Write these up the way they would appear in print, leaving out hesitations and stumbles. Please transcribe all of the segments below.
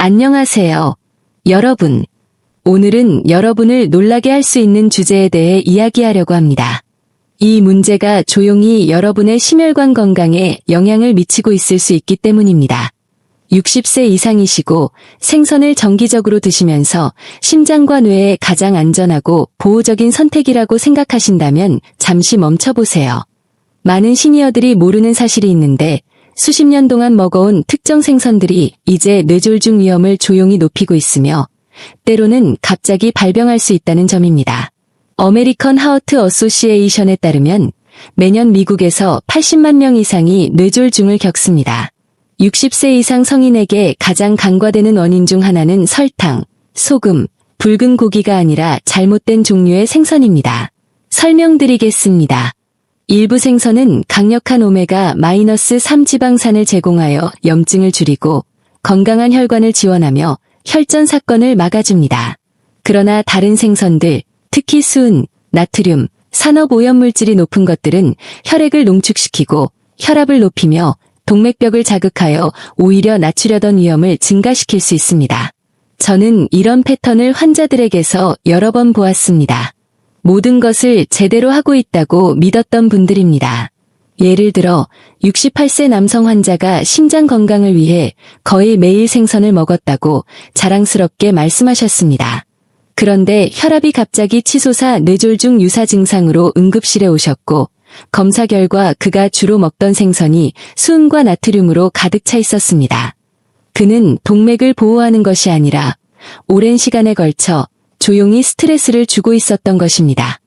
안녕하세요, 여러분. 오늘은 여러분을 놀라게 할 수 있는 주제에 대해 이야기하려고 합니다. 이 문제가 조용히 여러분의 심혈관 건강에 영향을 미치고 있을 수 있기 때문입니다. 60세 이상이시고 생선을 정기적으로 드시면서 심장과 뇌에 가장 안전하고 보호적인 선택이라고 생각하신다면 잠시 멈춰보세요. 많은 시니어들이 모르는 사실이 있는데 수십 년 동안 먹어온 특정 생선들이 이제 뇌졸중 위험을 조용히 높이고 있으며 때로는 갑자기 발병할 수 있다는 점입니다. 어메리컨 하어트 어소시에이션에 따르면 매년 미국에서 80만 명 이상이 뇌졸중을 겪습니다. 60세 이상 성인에게 가장 간과되는 원인 중 하나는 설탕, 소금, 붉은 고기가 아니라 잘못된 종류의 생선입니다. 설명드리겠습니다. 일부 생선은 강력한 오메가-3 지방산을 제공하여 염증을 줄이고 건강한 혈관을 지원하며 혈전 사건을 막아줍니다. 그러나 다른 생선들, 특히 수은, 나트륨, 산업오염물질이 높은 것들은 혈액을 농축시키고 혈압을 높이며 동맥벽을 자극하여 오히려 낮추려던 위험을 증가시킬 수 있습니다. 저는 이런 패턴을 환자들에게서 여러 번 보았습니다. 모든 것을 제대로 하고 있다고 믿었던 분들입니다. 예를 들어 68세 남성 환자가 심장 건강을 위해 거의 매일 생선을 먹었다고 자랑스럽게 말씀하셨습니다. 그런데 혈압이 갑자기 치솟아 뇌졸중 유사 증상으로 응급실에 오셨고 검사 결과 그가 주로 먹던 생선이 수은과 나트륨으로 가득 차 있었습니다. 그는 동맥을 보호하는 것이 아니라 오랜 시간에 걸쳐 조용히 스트레스를 주고 있었던 것입니다.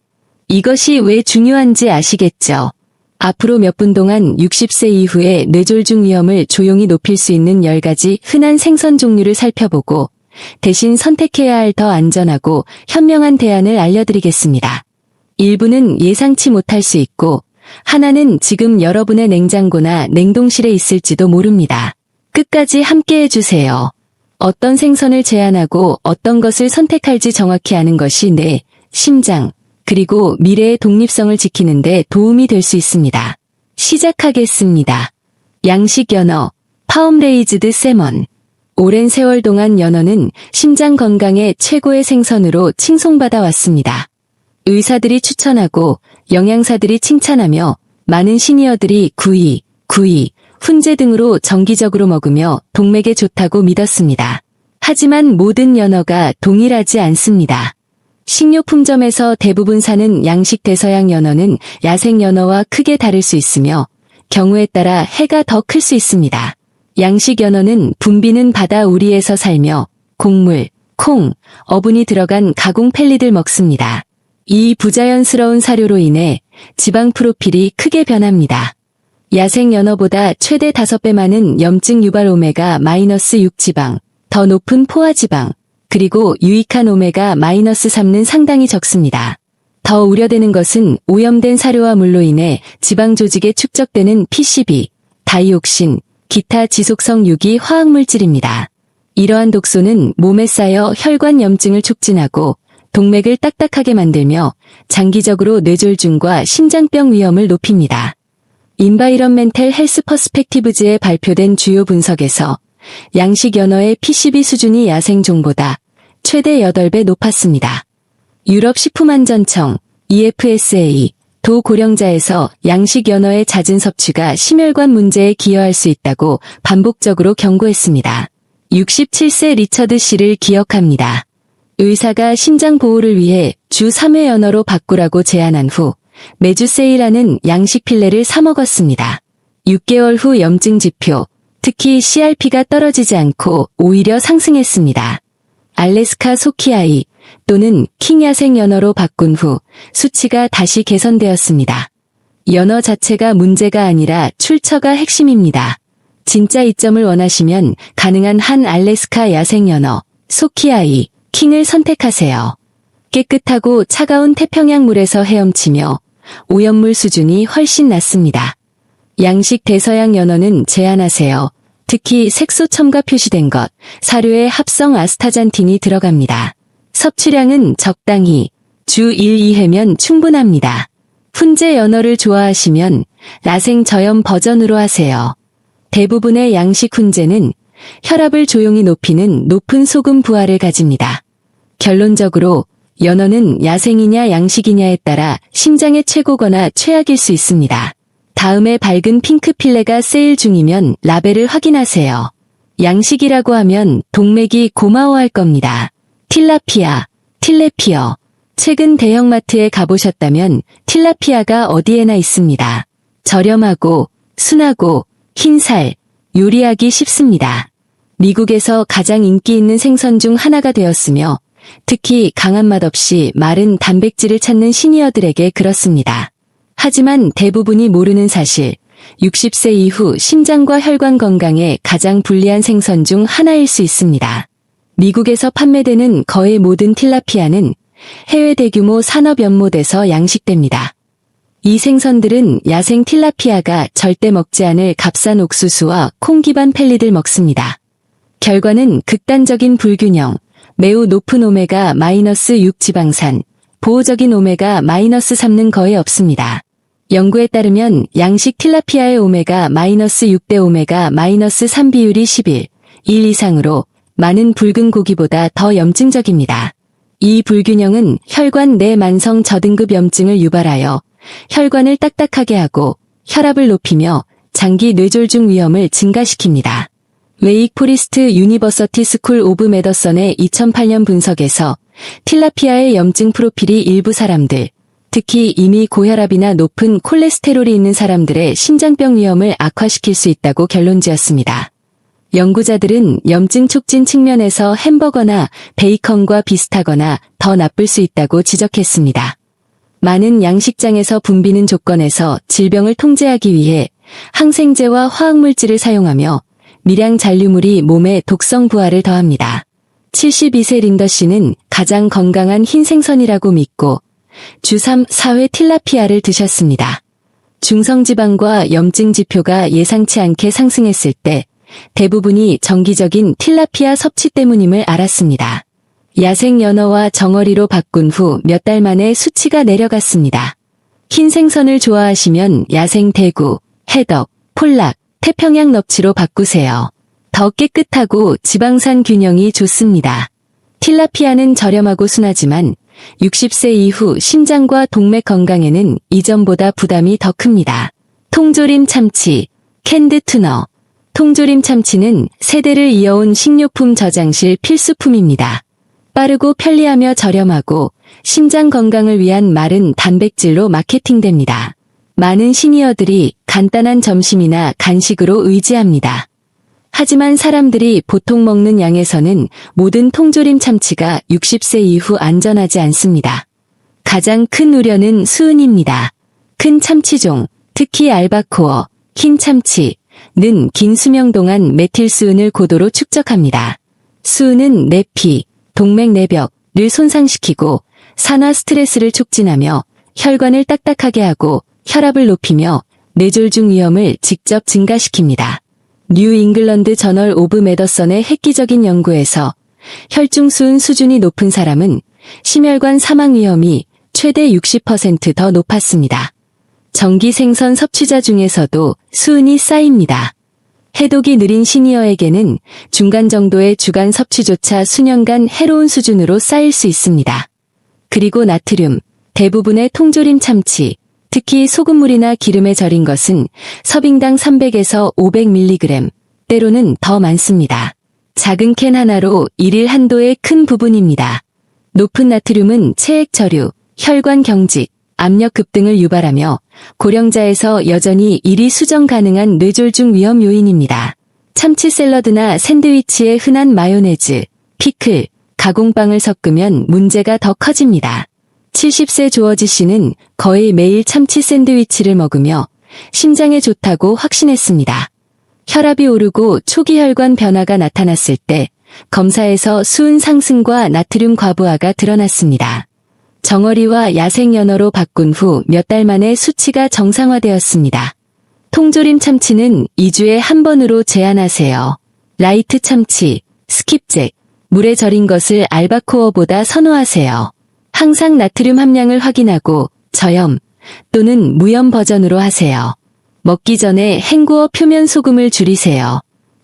이것이 왜 중요한지 아시겠죠? 앞으로 몇 분 동안 60세 이후에 뇌졸중 위험을 조용히 높일 수 있는 10가지 흔한 생선 종류를 살펴보고 대신 선택해야 할 더 안전하고 현명한 대안을 알려드리겠습니다. 일부는 예상치 못할 수 있고 하나는 지금 여러분의 냉장고나 냉동실에 있을지도 모릅니다. 끝까지 함께 해주세요. 어떤 생선을 제한하고 어떤 것을 선택할지 정확히 아는 것이 뇌, 심장, 그리고 미래의 독립성을 지키는 데 도움이 될 수 있습니다. 시작하겠습니다. 양식 연어, 파움레이즈드 세먼. 오랜 세월 동안 연어는 심장 건강에 최고의 생선으로 칭송받아 왔습니다. 의사들이 추천하고 영양사들이 칭찬하며 많은 시니어들이 구이, 훈제 등으로 정기적으로 먹으며 동맥에 좋다고 믿었습니다. 하지만 모든 연어가 동일하지 않습니다. 식료품점에서 대부분 사는 양식 대서양 연어는 야생 연어와 크게 다를 수 있으며 경우에 따라 해가 더 클 수 있습니다. 양식 연어는 붐비는 바다 우리에서 살며 곡물, 콩, 어분이 들어간 가공 펠리들 먹습니다. 이 부자연스러운 사료로 인해 지방 프로필이 크게 변합니다. 야생 연어보다 최대 5배 많은 염증 유발 오메가-6 지방, 더 높은 포화 지방, 그리고 유익한 오메가-3는 상당히 적습니다. 더 우려되는 것은 오염된 사료와 물로 인해 지방 조직에 축적되는 PCB, 다이옥신, 기타 지속성 유기 화학물질입니다. 이러한 독소는 몸에 쌓여 혈관 염증을 촉진하고 동맥을 딱딱하게 만들며 장기적으로 뇌졸중과 심장병 위험을 높입니다. 인바이런멘탈 헬스 퍼스펙티브즈에 발표된 주요 분석에서 양식 연어의 PCB 수준이 야생종보다 최대 8배 높았습니다. 유럽 식품안전청 EFSA 도 고령자에서 양식 연어의 잦은 섭취가 심혈관 문제에 기여할 수 있다고 반복적으로 경고했습니다. 67세 리처드 씨를 기억합니다. 의사가 심장 보호를 위해 주 3회 연어로 바꾸라고 제안한 후 매주 세일하는 양식 필레를 사 먹었습니다. 6개월 후 염증 지표, 특히 CRP가 떨어지지 않고 오히려 상승했습니다. 알래스카 소키아이 또는 킹 야생 연어로 바꾼 후 수치가 다시 개선되었습니다. 연어 자체가 문제가 아니라 출처가 핵심입니다. 진짜 이점을 원하시면 가능한 한 알래스카 야생 연어, 소키아이, 킹을 선택하세요. 깨끗하고 차가운 태평양 물에서 헤엄치며 오염물 수준이 훨씬 낮습니다. 양식 대서양 연어는 제한하세요. 특히 색소 첨가 표시된 것, 사료에 합성 아스타잔틴이 들어갑니다. 섭취량은 적당히 주 1-2회면 충분합니다. 훈제 연어를 좋아하시면 라생 저염 버전으로 하세요. 대부분의 양식 훈제는 혈압을 조용히 높이는 높은 소금 부하를 가집니다. 결론적으로 연어는 야생이냐 양식이냐에 따라 심장의 최고거나 최악일 수 있습니다. 다음에 밝은 핑크 필레가 세일 중이면 라벨을 확인하세요. 양식이라고 하면 동맥이 고마워할 겁니다. 틸라피아, 틸레피어. 최근 대형마트에 가보셨다면 틸라피아가 어디에나 있습니다. 저렴하고 순하고 흰살, 요리하기 쉽습니다. 미국에서 가장 인기 있는 생선 중 하나가 되었으며 특히 강한 맛 없이 마른 단백질을 찾는 시니어들에게 그렇습니다. 하지만 대부분이 모르는 사실, 60세 이후 심장과 혈관 건강에 가장 불리한 생선 중 하나일 수 있습니다. 미국에서 판매되는 거의 모든 틸라피아는 해외 대규모 산업 연못에서 양식됩니다. 이 생선들은 야생 틸라피아가 절대 먹지 않을 값싼 옥수수와 콩 기반 펠릿을 먹습니다. 결과는 극단적인 불균형, 매우 높은 오메가-6 지방산, 보호적인 오메가-3는 거의 없습니다. 연구에 따르면 양식 틸라피아의 오메가-6 대 오메가-3 비율이 11, 1 이상으로 많은 붉은 고기보다 더 염증적입니다. 이 불균형은 혈관 내 만성 저등급 염증을 유발하여 혈관을 딱딱하게 하고 혈압을 높이며 장기 뇌졸중 위험을 증가시킵니다. 웨이크 포리스트 유니버서티 스쿨 오브 메더선의 2008년 분석에서 틸라피아의 염증 프로필이 일부 사람들, 특히 이미 고혈압이나 높은 콜레스테롤이 있는 사람들의 심장병 위험을 악화시킬 수 있다고 결론지었습니다. 연구자들은 염증 촉진 측면에서 햄버거나 베이컨과 비슷하거나 더 나쁠 수 있다고 지적했습니다. 많은 양식장에서 붐비는 조건에서 질병을 통제하기 위해 항생제와 화학물질을 사용하며 미량 잔류물이 몸에 독성 부하를 더합니다. 72세 린더 씨는 가장 건강한 흰 생선이라고 믿고 주 3, 4회 틸라피아를 드셨습니다. 중성지방과 염증 지표가 예상치 않게 상승했을 때 대부분이 정기적인 틸라피아 섭취 때문임을 알았습니다. 야생 연어와 정어리로 바꾼 후 몇 달 만에 수치가 내려갔습니다. 흰 생선을 좋아하시면 야생 대구, 해덕, 폴락, 태평양 넙치로 바꾸세요. 더 깨끗하고 지방산 균형이 좋습니다. 틸라피아는 저렴하고 순하지만 60세 이후 심장과 동맥 건강에는 이전보다 부담이 더 큽니다. 통조림 참치, 캔드 투너. 통조림 참치는 세대를 이어온 식료품 저장실 필수품입니다. 빠르고 편리하며 저렴하고 심장 건강을 위한 마른 단백질로 마케팅됩니다. 많은 시니어들이 간단한 점심이나 간식으로 의지합니다. 하지만 사람들이 보통 먹는 양에서는 모든 통조림 참치가 60세 이후 안전하지 않습니다. 가장 큰 우려는 수은입니다. 큰 참치종, 특히 알바코어, 흰 참치는 긴 수명 동안 메틸수은을 고도로 축적합니다. 수은은 내피, 동맥 내벽을 손상시키고 산화 스트레스를 촉진하며 혈관을 딱딱하게 하고 혈압을 높이며 뇌졸중 위험을 직접 증가시킵니다. 뉴 잉글런드 저널 오브 메더선의 획기적인 연구에서 혈중수은 수준이 높은 사람은 심혈관 사망 위험이 최대 60% 더 높았습니다. 정기 생선 섭취자 중에서도 수은이 쌓입니다. 해독이 느린 시니어에게는 중간 정도의 주간 섭취조차 수년간 해로운 수준으로 쌓일 수 있습니다. 그리고 나트륨, 대부분의 통조림 참치, 특히 소금물이나 기름에 절인 것은 서빙당 300에서 500mg, 때로는 더 많습니다. 작은 캔 하나로 일일 한도의 큰 부분입니다. 높은 나트륨은 체액 저류, 혈관 경직, 압력 급등을 유발하며 고령자에서 여전히 일이 수정 가능한 뇌졸중 위험 요인입니다. 참치 샐러드나 샌드위치에 흔한 마요네즈, 피클, 가공빵을 섞으면 문제가 더 커집니다. 70세 조어지 씨는 거의 매일 참치 샌드위치를 먹으며 심장에 좋다고 확신했습니다. 혈압이 오르고 초기 혈관 변화가 나타났을 때 검사에서 수은 상승과 나트륨 과부하가 드러났습니다. 정어리와 야생 연어로 바꾼 후 몇 달 만에 수치가 정상화되었습니다. 통조림 참치는 2주에 한 번으로 제한하세요. 라이트 참치, 스킵잭, 물에 절인 것을 알바코어보다 선호하세요. 항상 나트륨 함량을 확인하고 저염 또는 무염 버전으로 하세요. 먹기 전에 헹구어 표면 소금을 줄이세요.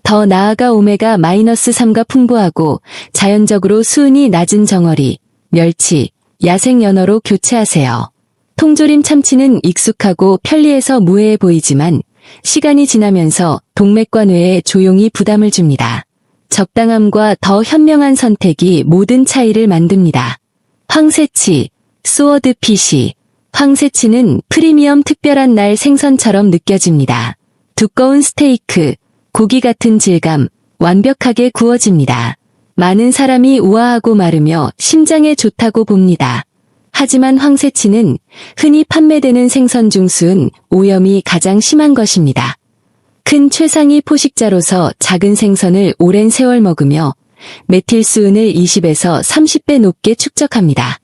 더 나아가 오메가-3가 풍부하고 자연적으로 수은이 낮은 정어리, 멸치, 야생 연어로 교체하세요. 통조림 참치는 익숙하고 편리해서 무해해 보이지만 시간이 지나면서 동맥과 뇌에 조용히 부담을 줍니다. 적당함과 더 현명한 선택이 모든 차이를 만듭니다. 황새치, 스워드피시. 황새치는 프리미엄 특별한 날 생선처럼 느껴집니다. 두꺼운 스테이크, 고기 같은 질감, 완벽하게 구워집니다. 많은 사람이 우아하고 마르며 심장에 좋다고 봅니다. 하지만 황새치는 흔히 판매되는 생선 중 수은 오염이 가장 심한 것입니다. 큰 최상위 포식자로서 작은 생선을 오랜 세월 먹으며 메틸수은을 20에서 30배 높게 축적합니다.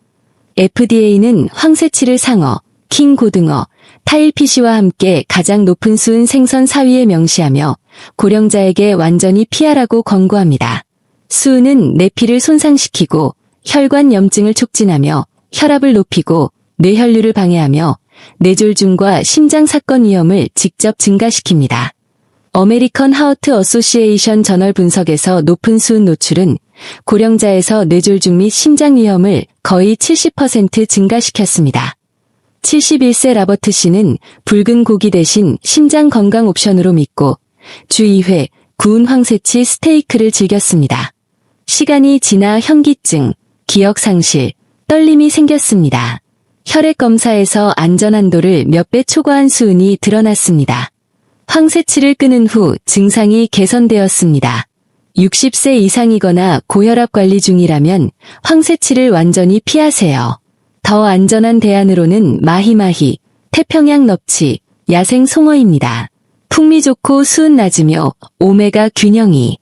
FDA는 황새치를 상어, 킹 고등어, 타일피시와 함께 가장 높은 수은 생선 4위에 명시하며 고령자에게 완전히 피하라고 권고합니다. 수은은 내피를 손상시키고 혈관 염증을 촉진하며 혈압을 높이고 뇌혈류를 방해하며 뇌졸중과 심장 사건 위험을 직접 증가시킵니다. 어메리컨 하우트 어소시에이션 저널 분석에서 높은 수은 노출은 고령자에서 뇌졸중 및 심장 위험을 거의 70% 증가시켰습니다. 71세 라버트 씨는 붉은 고기 대신 심장 건강 옵션으로 믿고 주 2회 구운 황새치 스테이크를 즐겼습니다. 시간이 지나 현기증, 기억 상실, 떨림이 생겼습니다. 혈액 검사에서 안전한도를 몇 배 초과한 수은이 드러났습니다. 황새치를 끊은 후 증상이 개선되었습니다. 60세 이상이거나 고혈압 관리 중이라면 황새치를 완전히 피하세요. 더 안전한 대안으로는 마히마히, 태평양 넙치, 야생 송어입니다. 풍미 좋고 수은 낮으며 오메가 균형이